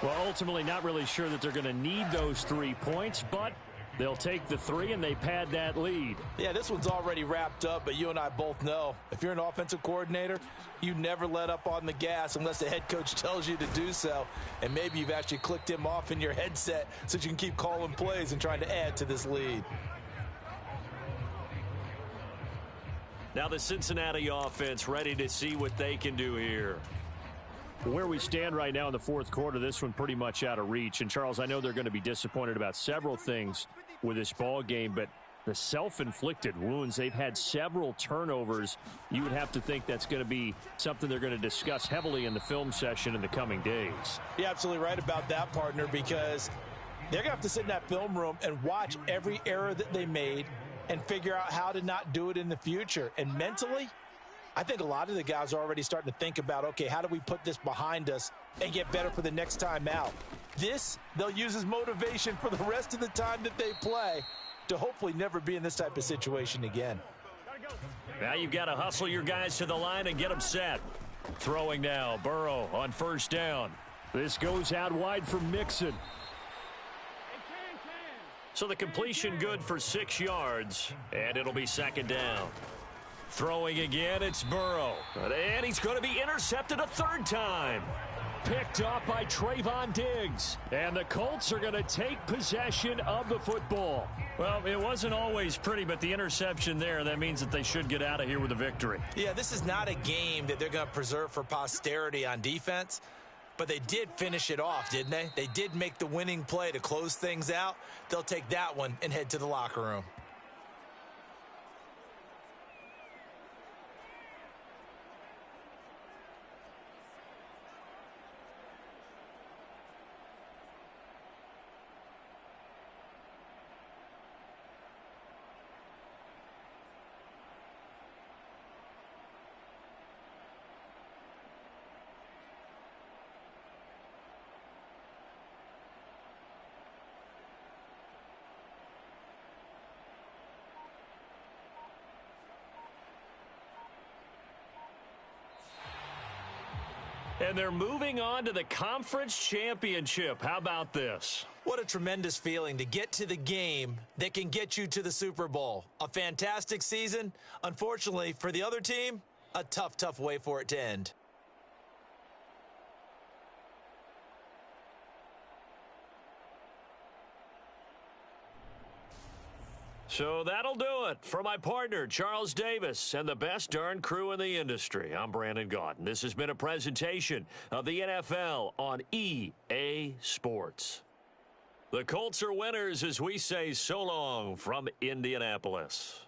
Well, ultimately, not really sure that they're going to need those 3 points, but they'll take the 3 and they pad that lead. Yeah, this one's already wrapped up, but you and I both know if you're an offensive coordinator, you never let up on the gas unless the head coach tells you to do so. And maybe you've actually clicked him off in your headset so you can keep calling plays and trying to add to this lead. Now the Cincinnati offense ready to see what they can do here. Where we stand right now in the 4th quarter, this one pretty much out of reach. And, Charles, I know they're going to be disappointed about several things with this ball game, but the self-inflicted wounds, they've had several turnovers. You would have to think that's going to be something they're going to discuss heavily in the film session in the coming days. You're absolutely right about that, partner, because they're going to have to sit in that film room and watch every error that they made and figure out how to not do it in the future. And mentally, I think a lot of the guys are already starting to think about, okay, how do we put this behind us and get better for the next time out? This, they'll use as motivation for the rest of the time that they play to hopefully never be in this type of situation again. Now you've got to hustle your guys to the line and get them set. Throwing now, Burrow on 1st down. This goes out wide for Mixon. So the completion good for 6 yards, and it'll be 2nd down. Throwing again, it's Burrow. And he's going to be intercepted a 3rd time. Picked up by Trayvon Diggs. And the Colts are going to take possession of the football. Well, it wasn't always pretty, but the interception there, that means that they should get out of here with a victory. Yeah, this is not a game that they're going to preserve for posterity on defense. But they did finish it off, didn't they? They did make the winning play to close things out. They'll take that one and head to the locker room. And they're moving on to the conference championship. How about this? What a tremendous feeling to get to the game that can get you to the Super Bowl. A fantastic season. Unfortunately, for the other team, a tough way for it to end. So that'll do it for my partner, Charles Davis, and the best darn crew in the industry. I'm Brandon Gaudin. This has been a presentation of the NFL on EA Sports. The Colts are winners as we say so long from Indianapolis.